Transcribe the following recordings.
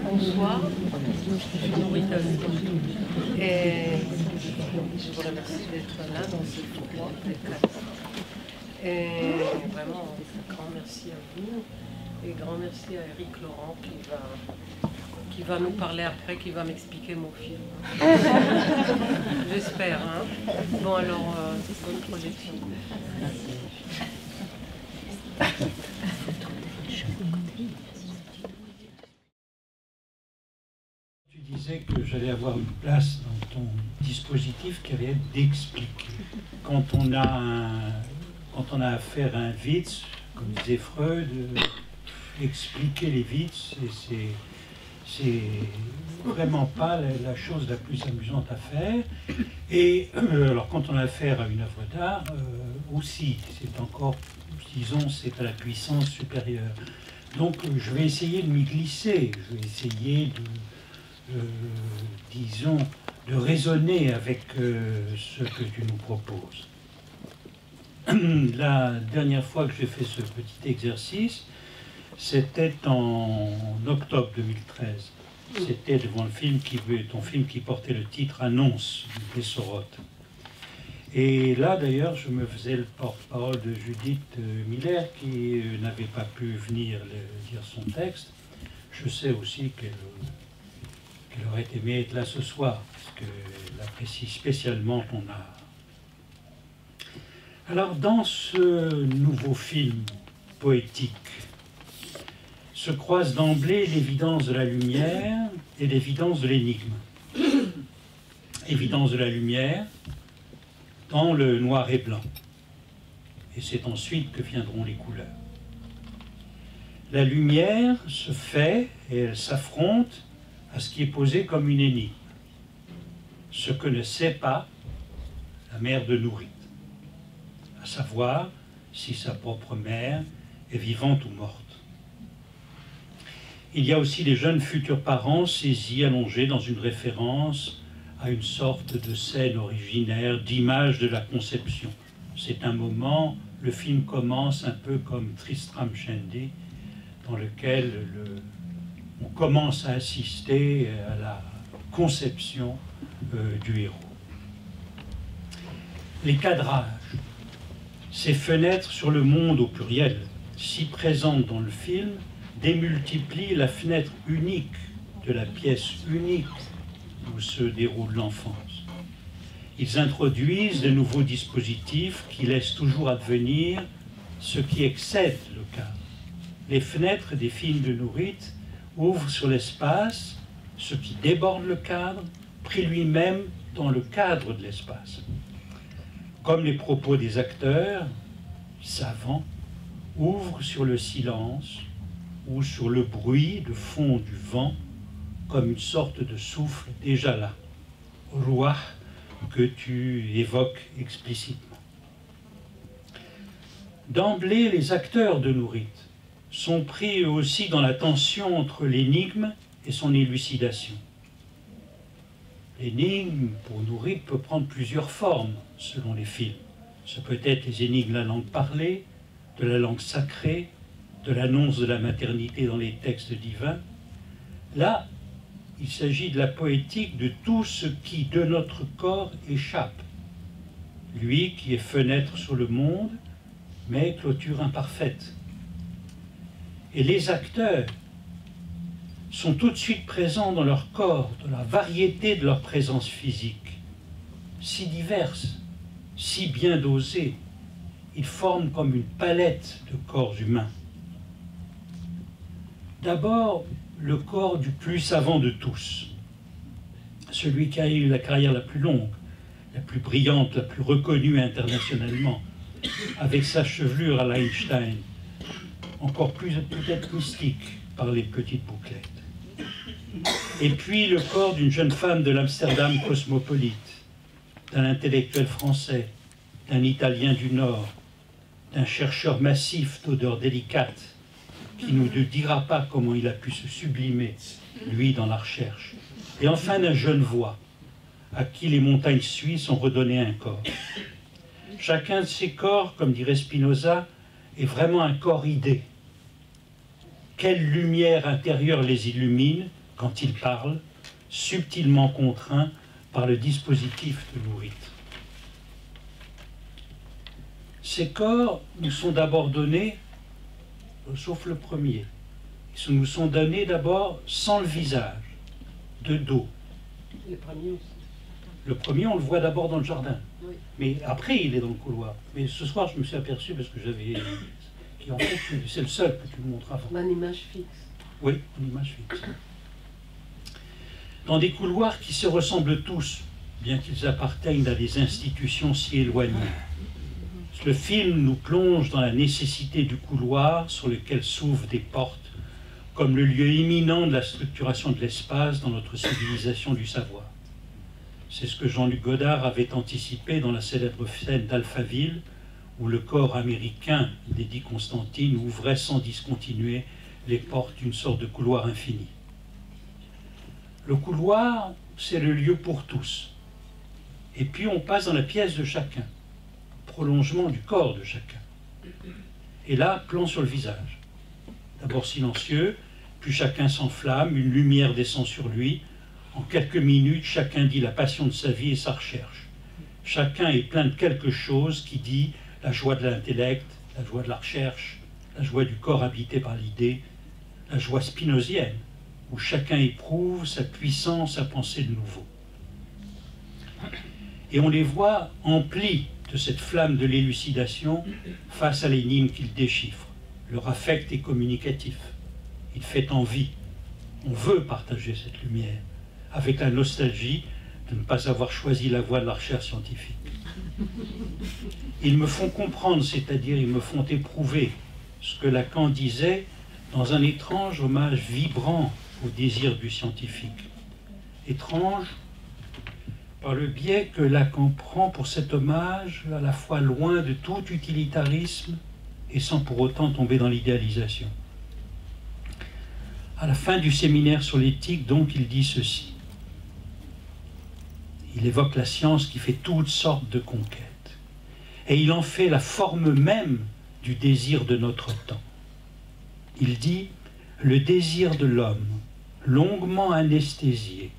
Bonsoir, je suis Maurice et je vous remercie d'être là dans ce froid très calme. Et vraiment, un grand merci à vous et grand merci à Eric Laurent qui va nous parler après, qui va m'expliquer mon film. J'espère. Hein. Bon alors, bonne projection. Tu disais que j'allais avoir une place dans ton dispositif qui allait être d'expliquer. Quand on a affaire à un Witz, comme disait Freud, expliquer les Witz, c'est vraiment pas la chose la plus amusante à faire. Et alors quand on a affaire à une œuvre d'art, aussi, c'est encore, disons, c'est à la puissance supérieure. Donc je vais essayer de m'y glisser, je vais essayer disons, de raisonner avec ce que tu nous proposes. La dernière fois que j'ai fait ce petit exercice, c'était en octobre 2013. C'était devant ton film qui portait le titre Annonce de Sorotte. Et là, d'ailleurs, je me faisais le porte-parole de Judith Miller, qui n'avait pas pu venir dire son texte. Je sais aussi qu'elle aurait aimé être là ce soir, parce qu'elle apprécie spécialement ton art. Alors, dans ce nouveau film poétique, se croisent d'emblée l'évidence de la lumière et l'évidence de l'énigme. Évidence de la lumière dans le noir et blanc. Et c'est ensuite que viendront les couleurs. La lumière se fait et elle s'affronte à ce qui est posé comme une énigme. Ce que ne sait pas la mère de Nourrit, à savoir si sa propre mère est vivante ou morte. Il y a aussi les jeunes futurs parents saisis, allongés dans une référence à une sorte de scène originaire, d'image de la conception. C'est un moment, le film commence un peu comme Tristram Shandy, dans lequel on commence à assister à la conception du héros. Les cadrages, ces fenêtres sur le monde au pluriel, si présentes dans le film, démultiplient la fenêtre unique de la pièce unique où se déroule l'enfance. Ils introduisent de nouveaux dispositifs qui laissent toujours advenir ce qui excède le cadre. Les fenêtres des films de Nourrit ouvrent sur l'espace ce qui déborde le cadre, pris lui-même dans le cadre de l'espace. Comme les propos des acteurs, savants, ouvrent sur le silence ou sur le bruit de fond du vent, comme une sorte de souffle déjà là, roi que tu évoques explicitement. D'emblée, les acteurs de Nourrit sont pris eux aussi dans la tension entre l'énigme et son élucidation. L'énigme, pour Nourrit, peut prendre plusieurs formes selon les films. Ce peut être les énigmes de la langue parlée, de la langue sacrée, de l'annonce de la maternité dans les textes divins. Là, il s'agit de la poétique de tout ce qui de notre corps échappe. Lui qui est fenêtre sur le monde, mais clôture imparfaite. Et les acteurs sont tout de suite présents dans leur corps, dans la variété de leur présence physique, si diverse, si bien dosée. Ils forment comme une palette de corps humains. D'abord, le corps du plus savant de tous, celui qui a eu la carrière la plus longue, la plus brillante, la plus reconnue internationalement, avec sa chevelure à l'Einstein, encore plus peut-être mystique par les petites bouclettes. Et puis le corps d'une jeune femme de l'Amsterdam cosmopolite, d'un intellectuel français, d'un Italien du Nord, d'un chercheur massif d'odeurs délicates, qui ne nous dira pas comment il a pu se sublimer, lui, dans la recherche. Et enfin d'un jeune voix, à qui les montagnes suisses ont redonné un corps. Chacun de ces corps, comme dirait Spinoza, est vraiment un corps idée. Quelle lumière intérieure les illumine quand ils parlent, subtilement contraints par le dispositif de nos rites. Ces corps nous sont d'abord donnés, sauf le premier, ils nous sont donnés d'abord sans le visage, de dos. Le premier aussi. Le premier, on le voit d'abord dans le jardin. Oui. Mais après, il est dans le couloir. Mais ce soir, je me suis aperçu, parce que j'avais... En fait, c'est le seul que tu me montres avant. En image fixe. Oui, une image fixe. Dans des couloirs qui se ressemblent tous, bien qu'ils appartiennent à des institutions si éloignées. Le film nous plonge dans la nécessité du couloir sur lequel s'ouvrent des portes, comme le lieu imminent de la structuration de l'espace dans notre civilisation du savoir. C'est ce que Jean-Luc Godard avait anticipé dans la célèbre scène d'Alphaville, où le corps américain d'Eddie Constantine ouvrait sans discontinuer les portes d'une sorte de couloir infini. Le couloir, c'est le lieu pour tous. Et puis on passe dans la pièce de chacun, prolongement du corps de chacun. Et là, plan sur le visage. D'abord silencieux, puis chacun s'enflamme, une lumière descend sur lui. En quelques minutes, chacun dit la passion de sa vie et sa recherche. Chacun est plein de quelque chose qui dit la joie de l'intellect, la joie de la recherche, la joie du corps habité par l'idée, la joie spinozienne, où chacun éprouve sa puissance à penser de nouveau. Et on les voit emplis de cette flamme de l'élucidation face à l'énigme qu'ils déchiffrent. Leur affect est communicatif, il fait envie. On veut partager cette lumière, avec la nostalgie de ne pas avoir choisi la voie de la recherche scientifique. Ils me font comprendre, c'est-à-dire ils me font éprouver ce que Lacan disait dans un étrange hommage vibrant au désir du scientifique. Étrange par le biais que Lacan prend pour cet hommage, à la fois loin de tout utilitarisme et sans pour autant tomber dans l'idéalisation. À la fin du séminaire sur l'éthique, donc, il dit ceci. Il évoque la science qui fait toutes sortes de conquêtes. Et il en fait la forme même du désir de notre temps. Il dit « Le désir de l'homme, longuement anesthésié,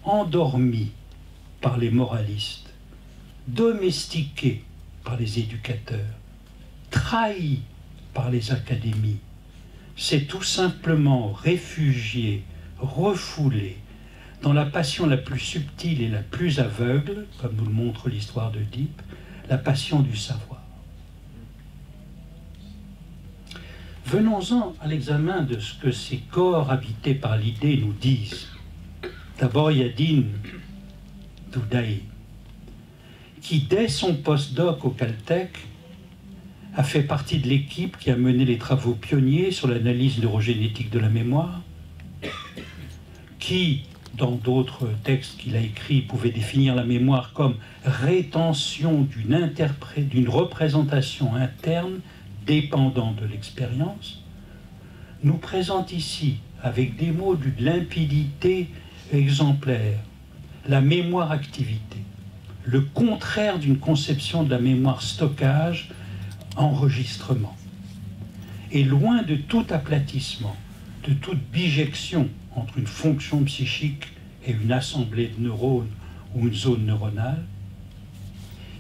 endormi par les moralistes, domestiqué par les éducateurs, trahi par les académies, s'est tout simplement réfugié, refoulé dans la passion la plus subtile et la plus aveugle, comme nous le montre l'histoire d'Oedipe, la passion du savoir. » Venons-en à l'examen de ce que ces corps habités par l'idée nous disent. D'abord, Yadin Doudaï, qui dès son postdoc au Caltech a fait partie de l'équipe qui a mené les travaux pionniers sur l'analyse neurogénétique de la mémoire, qui, dans d'autres textes qu'il a écrits, pouvait définir la mémoire comme rétention d'une représentation interne dépendant de l'expérience, nous présente ici, avec des mots d'une limpidité exemplaire, la mémoire-activité, le contraire d'une conception de la mémoire stockage, enregistrement. Et loin de tout aplatissement, de toute bijection entre une fonction psychique et une assemblée de neurones ou une zone neuronale,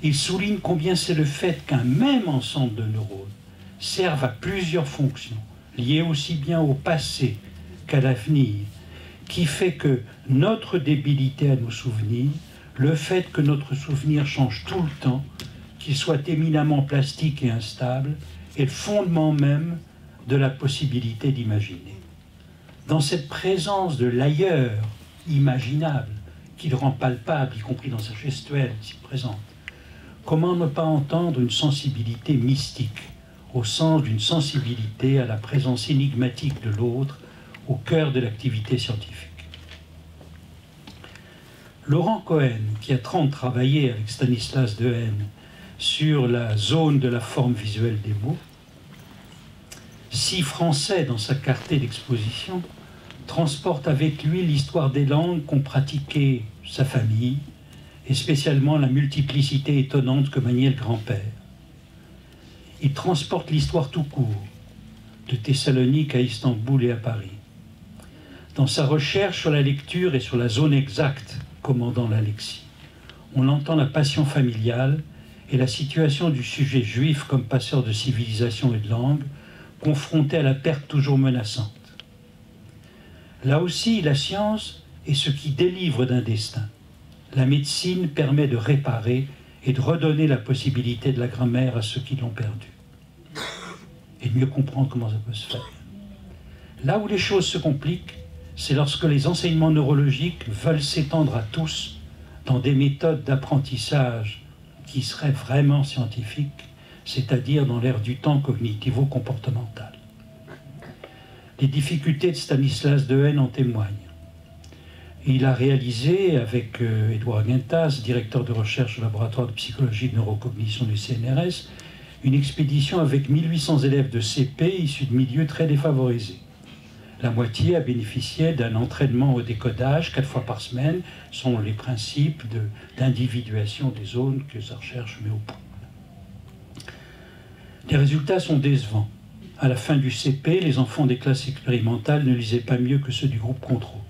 il souligne combien c'est le fait qu'un même ensemble de neurones servent à plusieurs fonctions, liées aussi bien au passé qu'à l'avenir, qui fait que notre débilité à nos souvenirs, le fait que notre souvenir change tout le temps, qu'il soit éminemment plastique et instable, est le fondement même de la possibilité d'imaginer. Dans cette présence de l'ailleurs imaginable, qu'il rend palpable, y compris dans sa gestuelle si présente, comment ne pas entendre une sensibilité mystique, au sens d'une sensibilité à la présence énigmatique de l'autre, au cœur de l'activité scientifique. Laurent Cohen, qui a travaillé avec Stanislas Dehaene sur la zone de la forme visuelle des mots, si français dans sa clarté d'exposition, transporte avec lui l'histoire des langues qu'ont pratiquées sa famille et spécialement la multiplicité étonnante que maniait le grand-père. Il transporte l'histoire tout court, de Thessalonique à Istanbul et à Paris. Dans sa recherche sur la lecture et sur la zone exacte commandant l'Alexis, on entend la passion familiale et la situation du sujet juif comme passeur de civilisation et de langue, confronté à la perte toujours menaçante. Là aussi, la science est ce qui délivre d'un destin. La médecine permet de réparer et de redonner la possibilité de la grammaire à ceux qui l'ont perdue. Et de mieux comprendre comment ça peut se faire. Là où les choses se compliquent, c'est lorsque les enseignements neurologiques veulent s'étendre à tous dans des méthodes d'apprentissage qui seraient vraiment scientifiques, c'est-à-dire dans l'ère du temps cognitivo-comportemental. Les difficultés de Stanislas Dehaene en témoignent. Il a réalisé, avec Édouard Guintas, directeur de recherche au laboratoire de psychologie et de neurocognition du CNRS, une expédition avec 1800 élèves de CP issus de milieux très défavorisés. La moitié a bénéficié d'un entraînement au décodage 4 fois par semaine, sont les principes d'individuation des zones que sa recherche met au point. Les résultats sont décevants. À la fin du CP, les enfants des classes expérimentales ne lisaient pas mieux que ceux du groupe contrôle.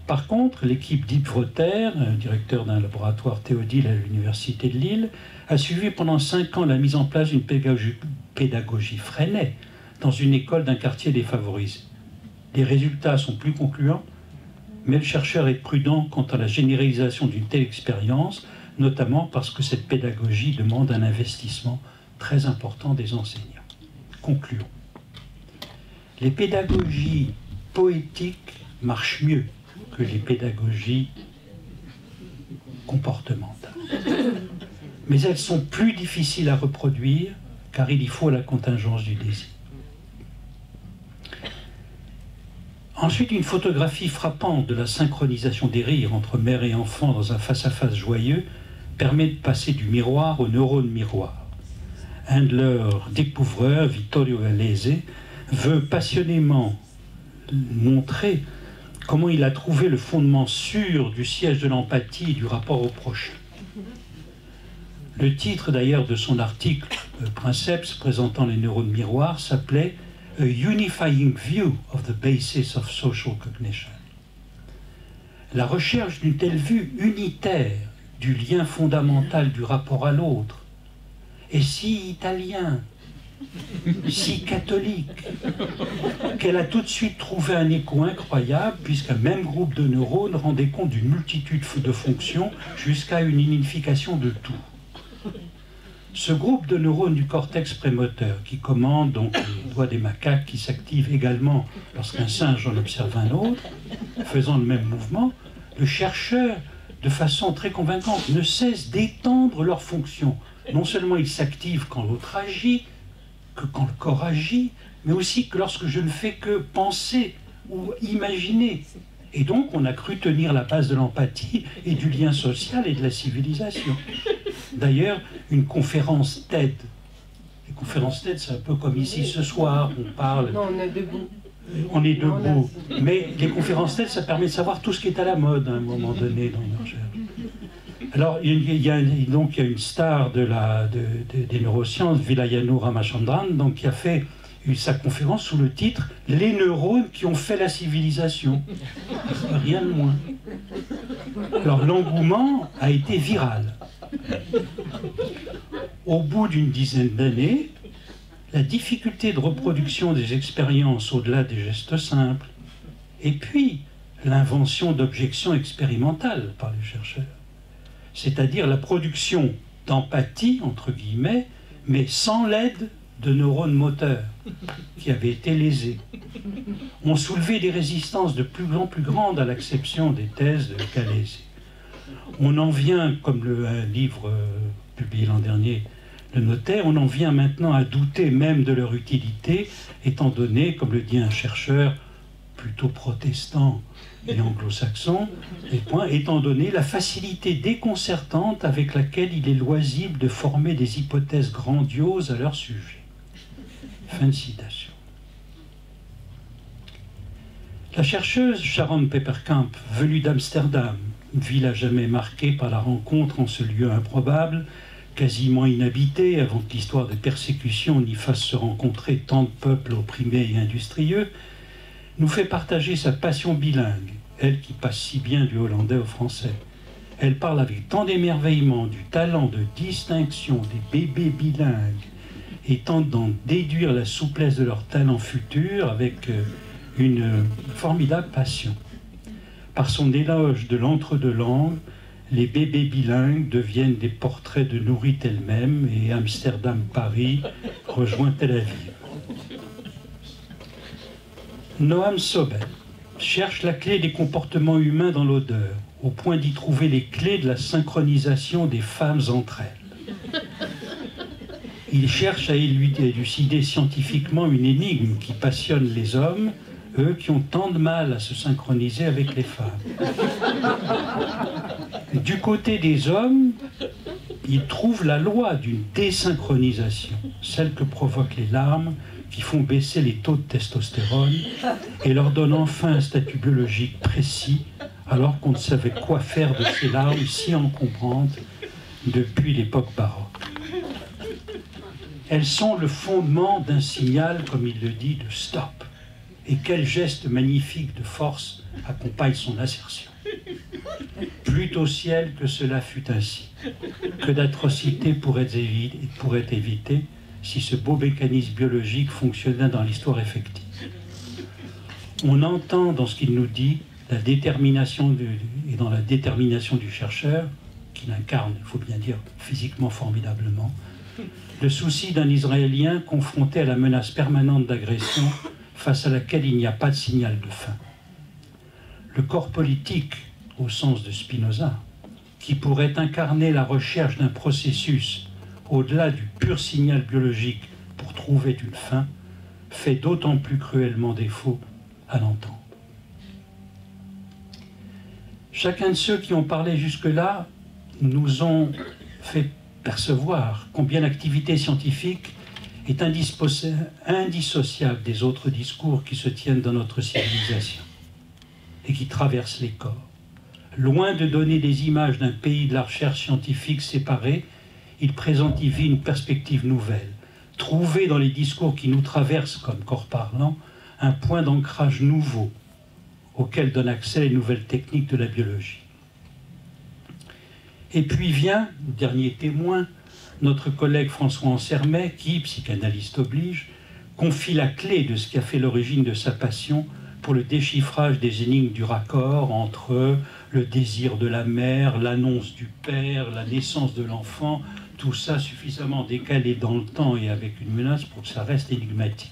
Par contre, l'équipe d'Yves Vrotter, directeur d'un laboratoire Théodile à l'Université de Lille, a suivi pendant 5 ans la mise en place d'une pédagogie Freinet dans une école d'un quartier défavorisé. Les résultats sont plus concluants, mais le chercheur est prudent quant à la généralisation d'une telle expérience, notamment parce que cette pédagogie demande un investissement très important des enseignants. Concluons. Les pédagogies poétiques marchent mieux que les pédagogies comportementales. Mais elles sont plus difficiles à reproduire car il y faut la contingence du désir. Ensuite, une photographie frappante de la synchronisation des rires entre mère et enfant dans un face-à-face joyeux permet de passer du miroir au neurone miroir. Un de leurs découvreurs, Vittorio Gallese, veut passionnément montrer comment il a trouvé le fondement sûr du siège de l'empathie et du rapport au prochain. Le titre d'ailleurs de son article Princeps présentant les neurones miroirs s'appelait A Unifying View of the Basis of Social Cognition. La recherche d'une telle vue unitaire du lien fondamental du rapport à l'autre est si italien, si catholique, qu'elle a tout de suite trouvé un écho incroyable puisqu'un même groupe de neurones rendait compte d'une multitude de fonctions jusqu'à une unification de tout. Ce groupe de neurones du cortex prémoteur qui commande donc les doigts des macaques qui s'activent également lorsqu'un singe en observe un autre, faisant le même mouvement, le chercheur, de façon très convaincante, ne cesse d'étendre leurs fonctions. Non seulement ils s'activent quand l'autre agit, que quand le corps agit, mais aussi que lorsque je ne fais que penser ou imaginer. Et donc on a cru tenir la base de l'empathie et du lien social et de la civilisation. D'ailleurs, une conférence TED, les conférences TED c'est un peu comme ici ce soir, on parle... Non, on est debout. On est debout. Mais les conférences TED, ça permet de savoir tout ce qui est à la mode à un moment donné dans une recherche. Alors, il y a une star des neurosciences, Vilayanu Ramachandran, donc, qui a fait sa conférence sous le titre « Les neurones qui ont fait la civilisation ». Rien de moins. Alors, l'engouement a été viral. Au bout d'une dizaine d'années, la difficulté de reproduction des expériences au-delà des gestes simples, et puis l'invention d'objections expérimentales par les chercheurs, c'est-à-dire la production d'empathie, entre guillemets, mais sans l'aide de neurones moteurs qui avaient été lésés, ont soulevé des résistances de plus en plus grandes à l'acception des thèses de Gallese. On en vient, comme un livre publié l'an dernier le notait, on en vient maintenant à douter même de leur utilité, étant donné, comme le dit un chercheur plutôt protestant et anglo-saxon, étant donné la facilité déconcertante avec laquelle il est loisible de former des hypothèses grandioses à leur sujet. Fin de citation. La chercheuse Sharon Peperkamp, venue d'Amsterdam, ville à jamais marquée par la rencontre en ce lieu improbable, quasiment inhabité avant que l'histoire de persécution n'y fasse se rencontrer tant de peuples opprimés et industrieux, nous fait partager sa passion bilingue, elle qui passe si bien du hollandais au français. Elle parle avec tant d'émerveillement du talent de distinction des bébés bilingues et tente d'en déduire la souplesse de leur talent futur avec une formidable passion. Par son éloge de l'entre-deux langues, les bébés bilingues deviennent des portraits de Nourit elle-même et Amsterdam-Paris rejoint Tel Aviv. Noam Sobel cherche la clé des comportements humains dans l'odeur, au point d'y trouver les clés de la synchronisation des femmes entre elles. Il cherche à élucider scientifiquement une énigme qui passionne les hommes, eux qui ont tant de mal à se synchroniser avec les femmes. Du côté des hommes, il trouve la loi d'une désynchronisation, celle que provoquent les larmes, qui font baisser les taux de testostérone et leur donnent enfin un statut biologique précis, alors qu'on ne savait quoi faire de ces larmes si encombrantes depuis l'époque baroque. Elles sont le fondement d'un signal, comme il le dit, de stop. Et quel geste magnifique de force accompagne son assertion. Plût au ciel que cela fût ainsi. Que d'atrocités pourraient être évitées si ce beau mécanisme biologique fonctionnait dans l'histoire effective. On entend dans ce qu'il nous dit la détermination et dans la détermination du chercheur, qu'il incarne, il faut bien dire, physiquement formidablement, le souci d'un Israélien confronté à la menace permanente d'agression face à laquelle il n'y a pas de signal de fin. Le corps politique, au sens de Spinoza, qui pourrait incarner la recherche d'un processus au-delà du pur signal biologique pour trouver une fin, fait d'autant plus cruellement défaut à l'entendre. Chacun de ceux qui ont parlé jusque-là nous ont fait percevoir combien l'activité scientifique est indissociable des autres discours qui se tiennent dans notre civilisation et qui traversent les corps. Loin de donner des images d'un pays de la recherche scientifique séparé, il présente y une perspective nouvelle, trouver dans les discours qui nous traversent comme corps parlants un point d'ancrage nouveau auquel donnent accès les nouvelles techniques de la biologie. Et puis vient, dernier témoin, notre collègue François Ansermet, qui, psychanalyste oblige, confie la clé de ce qui a fait l'origine de sa passion pour le déchiffrage des énigmes du raccord entre le désir de la mère, l'annonce du père, la naissance de l'enfant, tout ça suffisamment décalé dans le temps et avec une menace pour que ça reste énigmatique.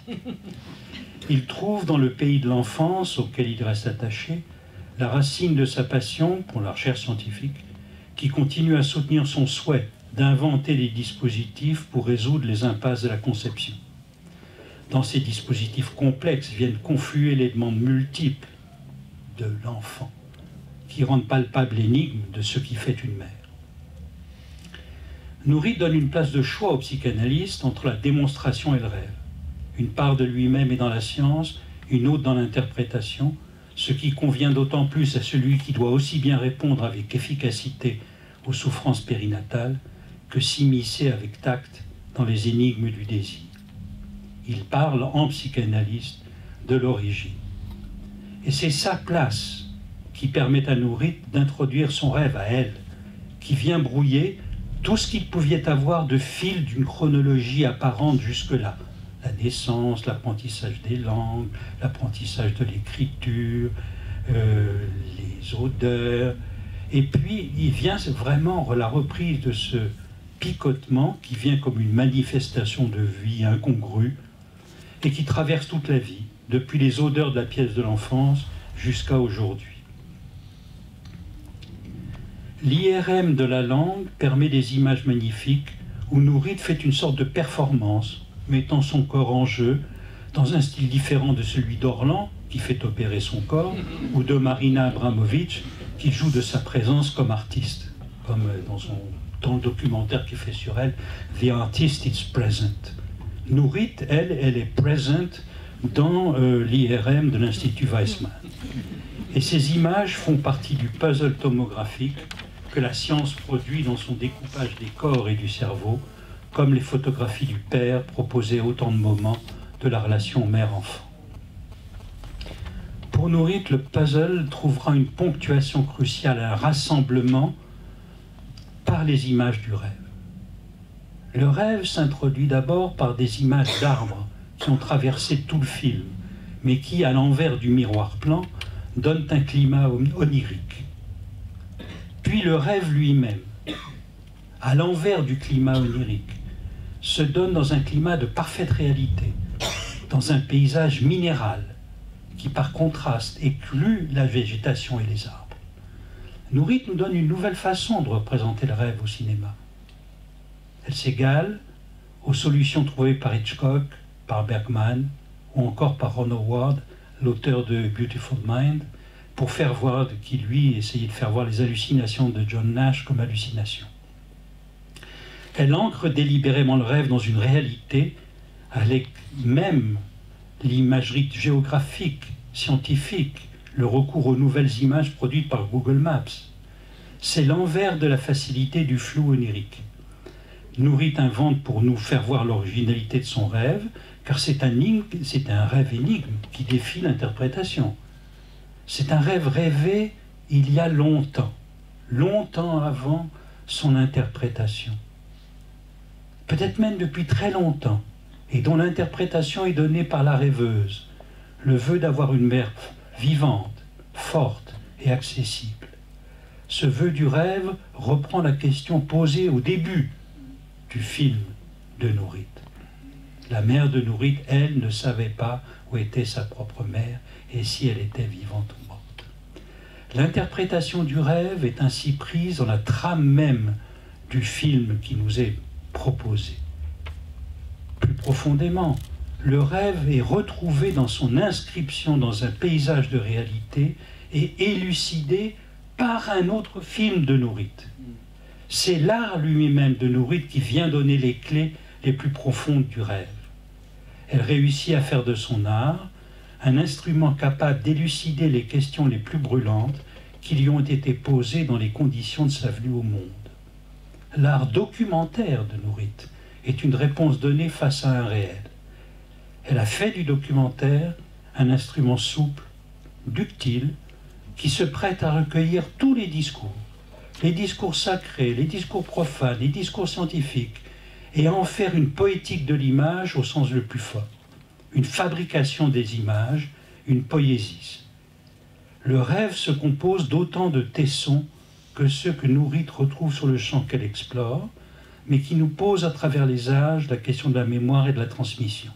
Il trouve dans le pays de l'enfance, auquel il reste attaché, la racine de sa passion pour la recherche scientifique, qui continue à soutenir son souhait d'inventer des dispositifs pour résoudre les impasses de la conception. Dans ces dispositifs complexes viennent confluer les demandes multiples de l'enfant, qui rendent palpable l'énigme de ce qui fait une mère. Nourit donne une place de choix au psychanalyste entre la démonstration et le rêve. Une part de lui-même est dans la science, une autre dans l'interprétation, ce qui convient d'autant plus à celui qui doit aussi bien répondre avec efficacité aux souffrances périnatales que s'immiscer avec tact dans les énigmes du désir. Il parle en psychanalyste de l'origine. Et c'est sa place qui permet à Nourit d'introduire son rêve à elle, qui vient brouiller tout ce qu'il pouvait avoir de fil d'une chronologie apparente jusque-là. La naissance, l'apprentissage des langues, l'apprentissage de l'écriture, les odeurs. Et puis, il vient vraiment la reprise de ce picotement qui vient comme une manifestation de vie incongrue et qui traverse toute la vie, depuis les odeurs de la pièce de l'enfance jusqu'à aujourd'hui. L'IRM de la langue permet des images magnifiques où Nourit fait une sorte de performance, mettant son corps en jeu dans un style différent de celui d'Orlan, qui fait opérer son corps, ou de Marina Abramovic, qui joue de sa présence comme artiste, comme dans le documentaire qu'il fait sur elle, The Artist is Present. Nourit, elle est present dans l'IRM de l'Institut Weizmann. Et ces images font partie du puzzle tomographique que la science produit dans son découpage des corps et du cerveau, comme les photographies du père proposaient autant de moments de la relation mère-enfant. Pour Nourit, le puzzle trouvera une ponctuation cruciale, un rassemblement par les images du rêve. Le rêve s'introduit d'abord par des images d'arbres qui ont traversé tout le film, mais qui, à l'envers du miroir plan, donnent un climat onirique. Puis le rêve lui-même, à l'envers du climat onirique, se donne dans un climat de parfaite réalité, dans un paysage minéral qui, par contraste, exclut la végétation et les arbres. Nourit nous donne une nouvelle façon de représenter le rêve au cinéma. Elle s'égale aux solutions trouvées par Hitchcock, par Bergman ou encore par Ron Howard, l'auteur de Beautiful Mind, pour faire voir, qui lui essayait de faire voir les hallucinations de John Nash comme hallucinations. Elle ancre délibérément le rêve dans une réalité avec même l'imagerie géographique, scientifique, le recours aux nouvelles images produites par Google Maps. C'est l'envers de la facilité du flou onirique. Nourit invente pour nous faire voir l'originalité de son rêve, car c'est un rêve énigme qui défie l'interprétation. C'est un rêve rêvé il y a longtemps, longtemps avant son interprétation. Peut-être même depuis très longtemps, et dont l'interprétation est donnée par la rêveuse, le vœu d'avoir une mère vivante, forte et accessible. Ce vœu du rêve reprend la question posée au début du film de Nourit. La mère de Nourit, elle, ne savait pas où était sa propre mère et si elle était vivante ou morte. L'interprétation du rêve est ainsi prise dans la trame même du film qui nous est proposé. Plus profondément, le rêve est retrouvé dans son inscription dans un paysage de réalité et élucidé par un autre film de Nourit. C'est l'art lui-même de Nourit qui vient donner les clés les plus profondes du rêve. Elle réussit à faire de son art un instrument capable d'élucider les questions les plus brûlantes qui lui ont été posées dans les conditions de sa venue au monde. L'art documentaire de Nourit est une réponse donnée face à un réel. Elle a fait du documentaire un instrument souple, ductile, qui se prête à recueillir tous les discours sacrés, les discours profanes, les discours scientifiques, et à en faire une poétique de l'image au sens le plus fort, une fabrication des images, une poésie. Le rêve se compose d'autant de tessons que ceux que Nourit retrouve sur le champ qu'elle explore, mais qui nous posent à travers les âges la question de la mémoire et de la transmission.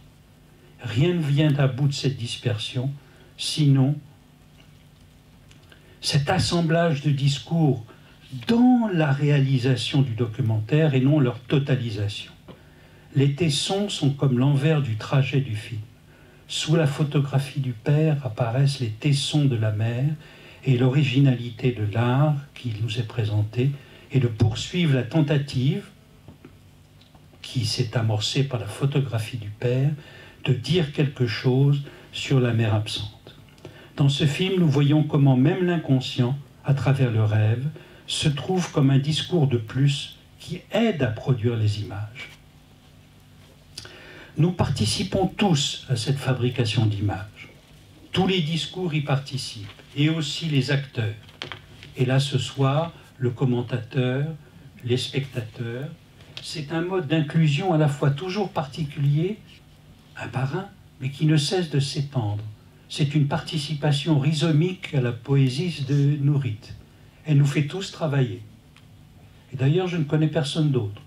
Rien ne vient à bout de cette dispersion, sinon cet assemblage de discours dans la réalisation du documentaire et non leur totalisation. Les tessons sont comme l'envers du trajet du film. Sous la photographie du père apparaissent les tessons de la mère, et l'originalité de l'art qui nous est présenté est de poursuivre la tentative qui s'est amorcée par la photographie du père de dire quelque chose sur la mère absente. Dans ce film, nous voyons comment même l'inconscient, à travers le rêve, se trouve comme un discours de plus qui aide à produire les images. Nous participons tous à cette fabrication d'images. Tous les discours y participent, et aussi les acteurs. Et là, ce soir, le commentateur, les spectateurs, c'est un mode d'inclusion à la fois toujours particulier, un par un, mais qui ne cesse de s'étendre. C'est une participation rhizomique à la poésie de Nourit. Elle nous fait tous travailler. Et d'ailleurs, je ne connais personne d'autre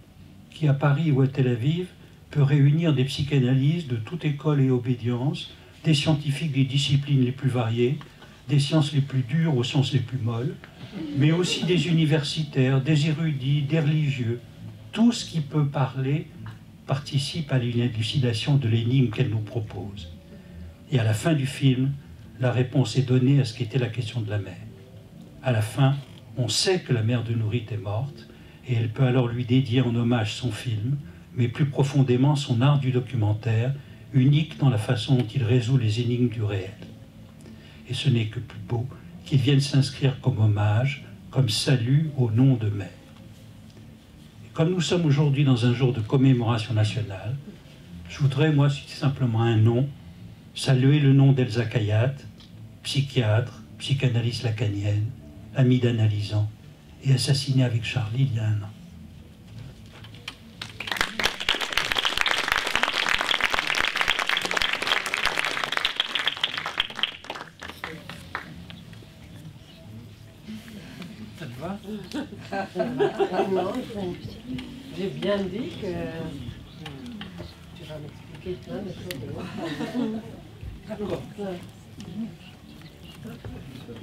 qui, à Paris ou à Tel Aviv, peut réunir des psychanalystes de toute école et obédience, des scientifiques des disciplines les plus variées, des sciences les plus dures aux sciences les plus molles, mais aussi des universitaires, des érudits, des religieux. Tout ce qui peut parler participe à l'élucidation de l'énigme qu'elle nous propose. Et à la fin du film, la réponse est donnée à ce qu'était la question de la mère. À la fin, on sait que la mère de Nourit est morte, et elle peut alors lui dédier en hommage son film, mais plus profondément son art du documentaire, unique dans la façon dont il résout les énigmes du réel. Et ce n'est que plus beau qu'il vienne s'inscrire comme hommage, comme salut au nom de mai. Et comme nous sommes aujourd'hui dans un jour de commémoration nationale, je voudrais, moi, citer simplement un nom, saluer le nom d'Elsa Khayat, psychiatre, psychanalyste lacanienne, amie d'Analysant, et assassinée avec Charlie il y a 1 an. Ça te va? Non, j'ai bien dit que tu vas m'expliquer plein de choses. D'accord.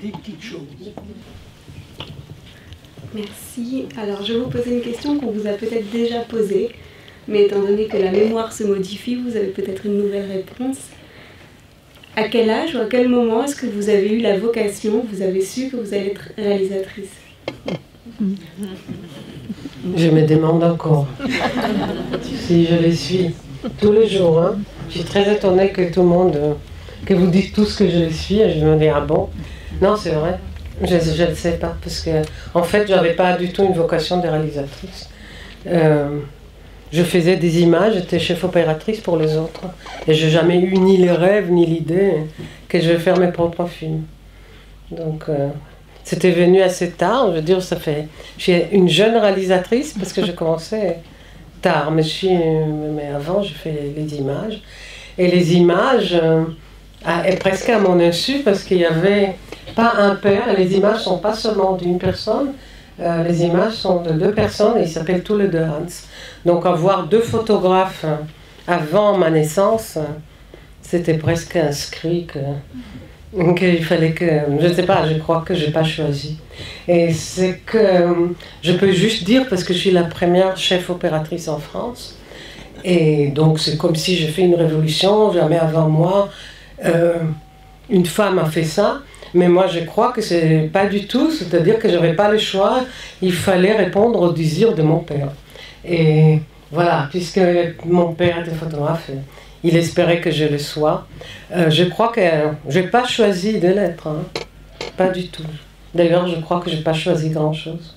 Des petites choses. Merci. Alors, je vais vous poser une question qu'on vous a peut-être déjà posée, mais étant donné que la mémoire se modifie, vous avez peut-être une nouvelle réponse. À quel âge ou à quel moment est-ce que vous avez eu la vocation, vous avez su que vous allez être réalisatrice? Je me demande encore si je le suis tous les jours. Hein. Je suis très étonnée que tout le monde, que vous dites tous que je le suis, et je me dis ah bon. Non, c'est vrai. Je ne le sais pas, parce que en fait, je n'avais pas du tout une vocation de réalisatrice. Je faisais des images, j'étais chef opératrice pour les autres. Et je n'ai jamais eu ni les rêves, ni l'idée que je vais faire mes propres films. Donc, c'était venu assez tard. Je veux dire, je suis une jeune réalisatrice, parce que j'ai commencé tard. Mais avant, j'ai fait les images. Et les images, et presque à mon insu, parce qu'il n'y avait pas un père. Les images ne sont pas seulement d'une personne. Les images sont de 2 personnes et ils s'appellent tous les 2 Hans. Donc avoir 2 photographes avant ma naissance, c'était presque inscrit qu'il fallait que... Je ne sais pas, je crois que je n'ai pas choisi. Et c'est que je peux juste dire, parce que je suis la première chef opératrice en France, et donc c'est comme si j'ai fait une révolution, jamais avant moi, une femme a fait ça. Mais moi, je crois que c'est pas du tout, c'est-à-dire que je n'avais pas le choix, il fallait répondre au désir de mon père. Et voilà, puisque mon père était photographe, il espérait que je le sois. Je crois que je n'ai pas choisi de l'être, hein. Pas du tout. D'ailleurs, je crois que je n'ai pas choisi grand-chose.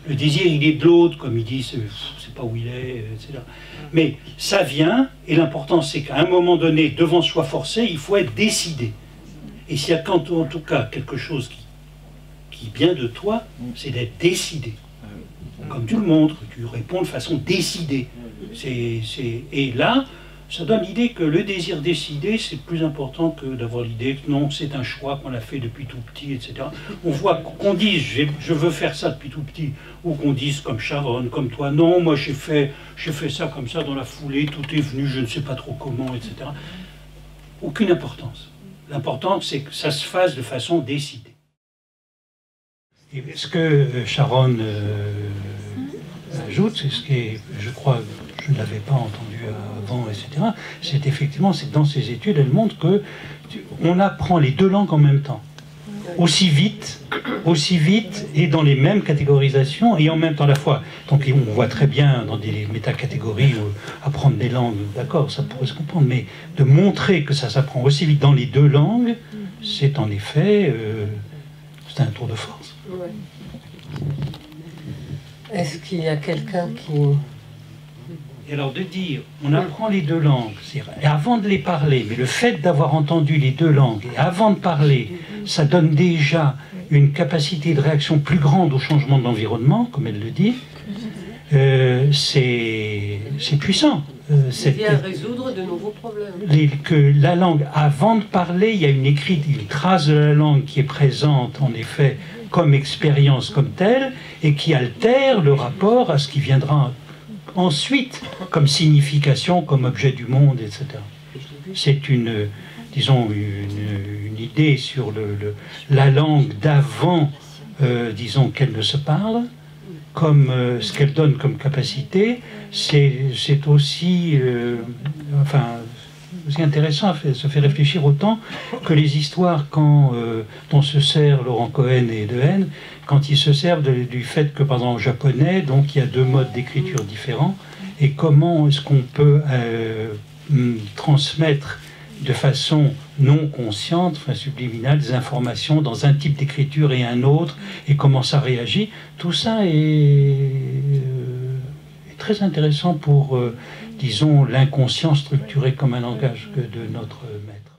Le désir, il est de l'autre, comme il dit, c'est pas où il est, etc. Mais ça vient, et l'important c'est qu'à un moment donné, devant soi forcé, il faut être décidé. Et s'il y a en tout cas quelque chose qui vient de toi, c'est d'être décidé. Comme tu le montres, tu réponds de façon décidée. Et là, ça donne l'idée que le désir décidé, c'est plus important que d'avoir l'idée que non, c'est un choix qu'on a fait depuis tout petit, etc. On voit qu'on dise je veux faire ça depuis tout petit, ou qu'on dise comme Sharon, comme toi, non, moi j'ai fait ça comme ça dans la foulée, tout est venu, je ne sais pas trop comment, etc. Aucune importance. L'important, c'est que ça se fasse de façon décidée. Et ce que Sharon ajoute, c'est ce qui, je crois, je ne l'avais pas entendu avant, etc., c'est effectivement, c'est que dans ses études, elle montre que on apprend les 2 langues en même temps. Aussi vite, et dans les mêmes catégorisations, et en même temps à la fois. Donc on voit très bien dans des métacatégories apprendre des langues, d'accord, ça pourrait se comprendre, mais de montrer que ça s'apprend aussi vite dans les 2 langues, c'est en effet, c'est un tour de force. Ouais. Est-ce qu'il y a quelqu'un qui... Et alors de dire, on apprend les 2 langues, et avant de les parler, mais le fait d'avoir entendu les 2 langues, et avant de parler, ça donne déjà une capacité de réaction plus grande au changement d'environnement, comme elle le dit, c'est puissant. C'est vient résoudre de nouveaux problèmes. Que la langue, avant de parler, il y a une trace de la langue qui est présente, en effet, comme expérience comme telle, et qui altère le rapport à ce qui viendra ensuite comme signification, comme objet du monde, etc. C'est disons, une idée sur la langue d'avant, disons, qu'elle ne se parle, comme ce qu'elle donne comme capacité, c'est aussi, aussi intéressant, ça fait réfléchir autant que les histoires dont se sert Laurent Cohen et Dehaene, quand ils se servent du fait que, par exemple, en japonais, donc il y a 2 modes d'écriture différents, et comment est-ce qu'on peut transmettre de façon non consciente, enfin subliminale, des informations dans un type d'écriture et un autre, et comment ça réagit. Tout ça est très intéressant pour, disons, l'inconscient structuré comme un langage de notre maître.